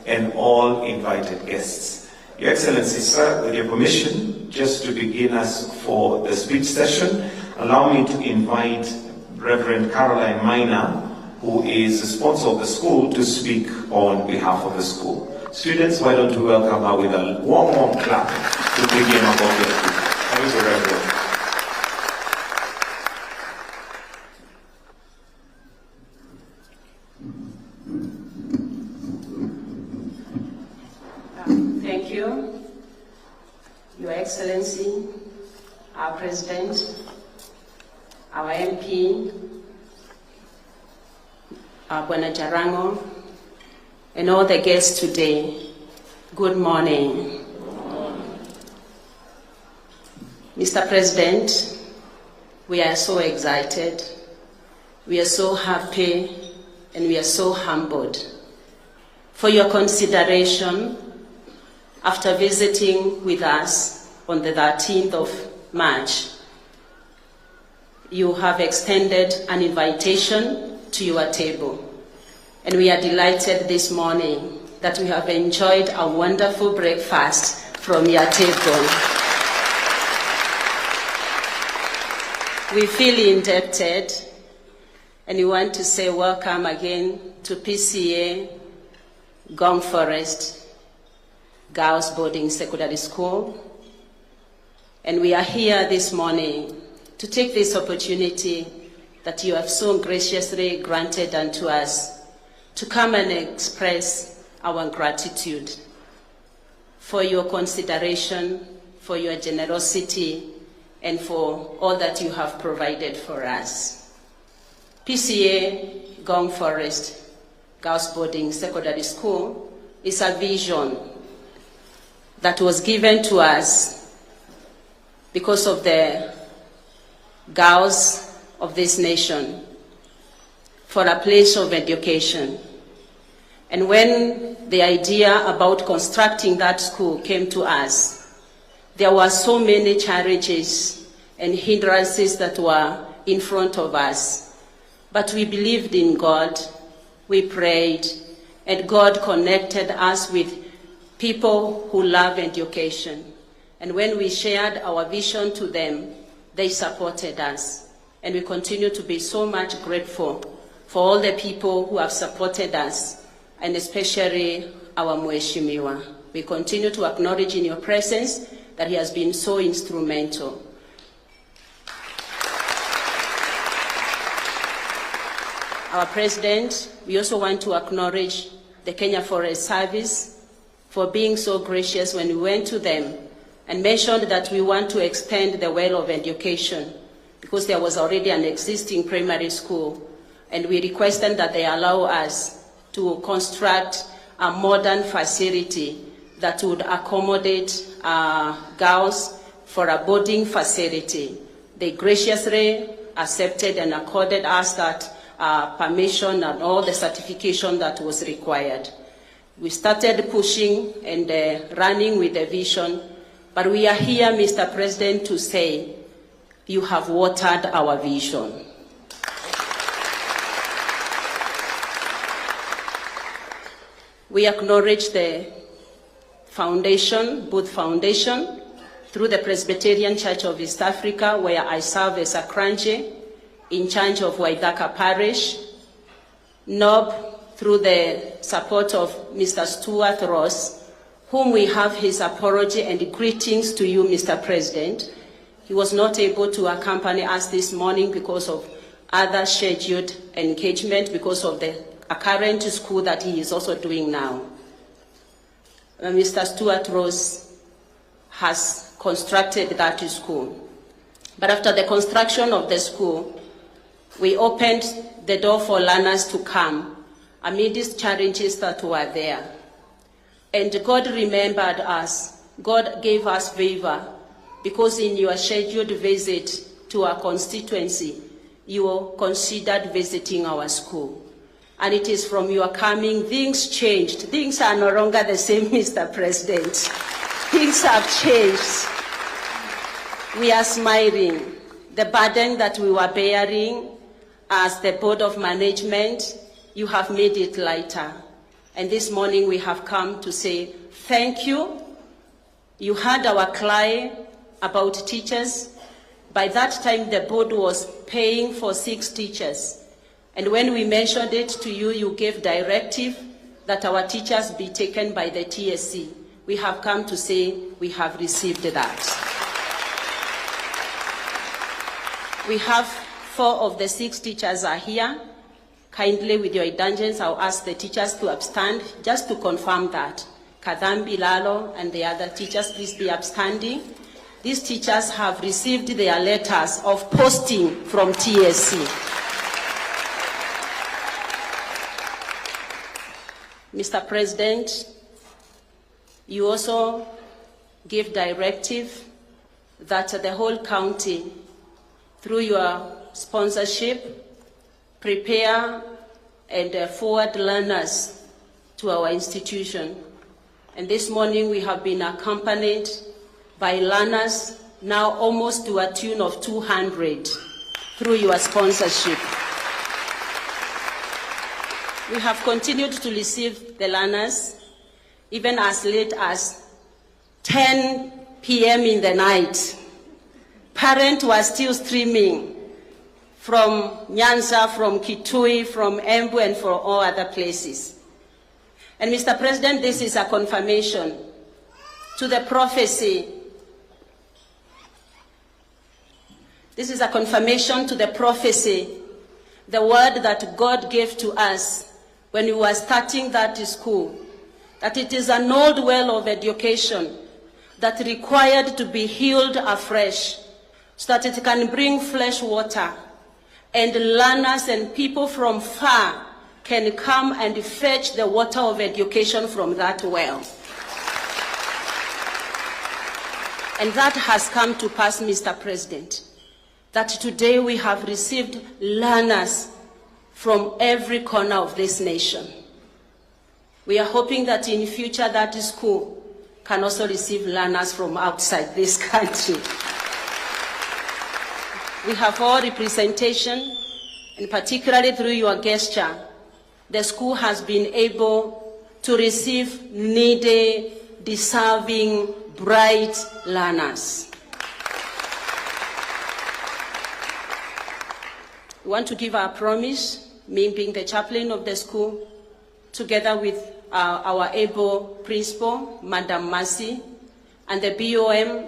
and all invited guests. Your Excellency, sir, with your permission, just to begin us for the speech session, allow me to invite Reverend Carolyne Maina, who is the sponsor of the school, to speak on behalf of the school. Students, why don't we welcome her with a warm clap to begin our speech. Thank you, Reverend. Thank you, Your Excellency, our President, our MP, our Bwana Jarango, and all the guests today. Good morning. Mr. President, we are so excited, we are so happy, and we are so humbled for your consideration after visiting with us on the 13th of March. You have extended an invitation to your table, and we are delighted this morning that we have enjoyed a wonderful breakfast from your table. We feel indebted, and we want to say welcome again to PCA Gong Forest Girls Boarding Secondary School. And we are here this morning to take this opportunity that you have so graciously granted unto us to come and express our gratitude for your consideration, for your generosity, and for all that you have provided for us. PCA Gong Forest Girls Boarding Secondary School is a vision that was given to us because of the girls of this nation for a place of education. And when the idea about constructing that school came to us, there were so many challenges and hindrances that were in front of us. But we believed in God, we prayed, and God connected us with people who love education. And when we shared our vision to them, they supported us. And we continue to be so much grateful for all the people who have supported us, and especially our Mheshimiwa. We continue to acknowledge in your presence that he has been so instrumental. Our President, we also want to acknowledge the Kenya Forest Service for being so gracious when we went to them and mentioned that we want to extend the well of education because there was already an existing primary school, and we requested that they allow us to construct a modern facility that would accommodate girls for a boarding facility. They graciously accepted and accorded us that permission and all the certification that was required. We started pushing and running with the vision, but we are here, Mr. President, to say you have watered our vision. We acknowledge the foundation, Booth Foundation, through the Presbyterian Church of East Africa, where I serve as a clergy in charge of Waithaka Parish, NOB, through the support of Mr. Stuart Ross, whom we have his apology and greetings to you, Mr. President. He was not able to accompany us this morning because of other scheduled engagement, because of the current school that he is also doing now. Mr. Stuart Ross has constructed that school. But after the construction of the school, we opened the door for learners to come amid these challenges that were there. And God remembered us. God gave us favor because in your scheduled visit to our constituency, you considered visiting our school. And it is from your coming, things changed. Things are no longer the same, Mr. President. Things have changed. We are smiling. The burden that we were bearing as the Board of Management, you have made it lighter. And this morning we have come to say thank you. You heard our cry about teachers. By that time, the board was paying for 6 teachers. And when we mentioned it to you, you gave directive that our teachers be taken by the TSC. We have come to say we have received that. We have 4 of the 6 teachers are here. Kindly, with your indulgence, I'll ask the teachers to upstand, just to confirm that. Kadhambi, Lalo, and the other teachers, please be upstanding. These teachers have received their letters of posting from TSC. Mr. President, you also give directive that the whole county, through your sponsorship, prepare and forward learners to our institution. And this morning we have been accompanied by learners now almost to a tune of 200 through your sponsorship. We have continued to receive the learners even as late as 10 p.m. in the night. Parents were still streaming from Nyanza, from Kitui, from Embu, and from all other places. And Mr. President, this is a confirmation to the prophecy. This is a confirmation to the prophecy, the word that God gave to us when we were starting that school, that it is an old well of education that required to be healed afresh so that it can bring fresh water, and learners and people from far can come and fetch the water of education from that well. And that has come to pass, Mr. President, that today we have received learners from every corner of this nation. We are hoping that in future that school can also receive learners from outside this country. We have all representation, and particularly through your gesture, the school has been able to receive needy, deserving, bright learners. We want to give our promise, me being the chaplain of the school, together with our able principal, Madam Mercy, and the BOM,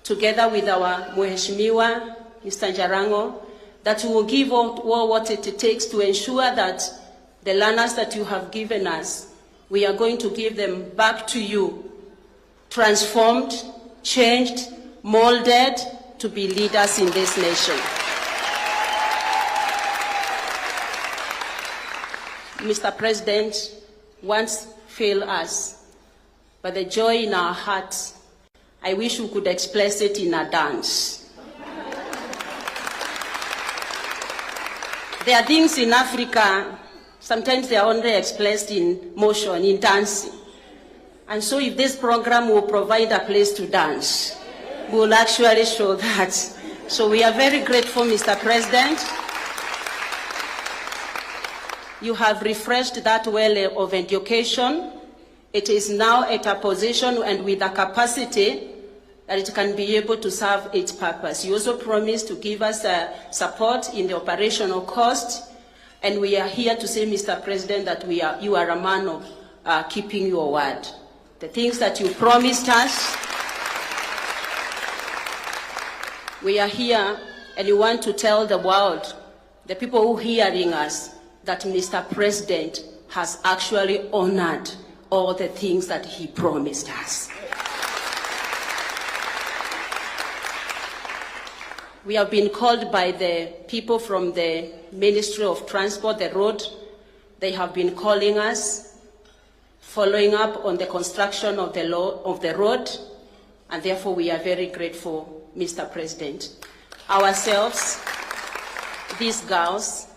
together with our Mheshimiwa, Mr. Jarango, that we will give all what it takes to ensure that the learners that you have given us, we are going to give them back to you, transformed, changed, molded to be leaders in this nation. Mr. President, once fail us, but the joy in our hearts, I wish we could express it in a dance. There are things in Africa, sometimes they are only expressed in motion, in dancing. And so if this program will provide a place to dance, we will actually show that. So we are very grateful, Mr. President. You have refreshed that well of education. It is now at a position and with a capacity that it can be able to serve its purpose. You also promised to give us support in the operational cost, and we are here to say, Mr. President, that you are a man of keeping your word. The things that you promised us, we are here, and you want to tell the world, the people who are hearing us, that Mr. President has actually honored all the things that he promised us. We have been called by the people from the Ministry of Transport, the road. They have been calling us, following up on the construction of the road, and therefore we are very grateful, Mr. President. Ourselves, these girls,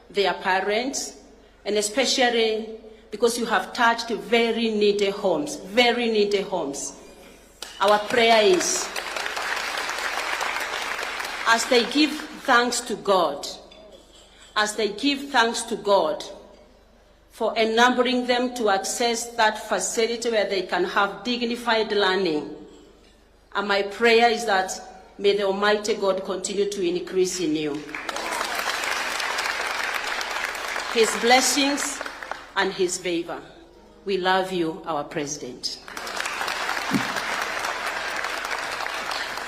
their parents, and especially because you have touched very needy homes, very needy homes. Our prayer is, as they give thanks to God, for enabling them to access that facility where they can have dignified learning. And my prayer is that may the Almighty God continue to increase in you His blessings and His favor. We love you, our President.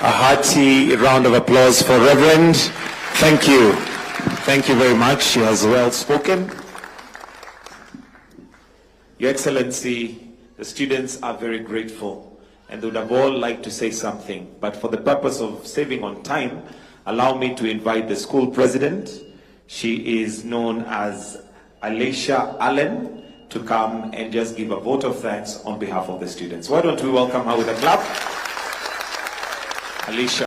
A hearty round of applause for Reverend. Thank you. Thank you very much. She has well spoken. Your Excellency, the students are very grateful and they would have all liked to say something. But for the purpose of saving on time, allow me to invite the school president. She is known as Alicia Allen, to come and just give a vote of thanks on behalf of the students. Why don't we welcome her with a clap? Alicia.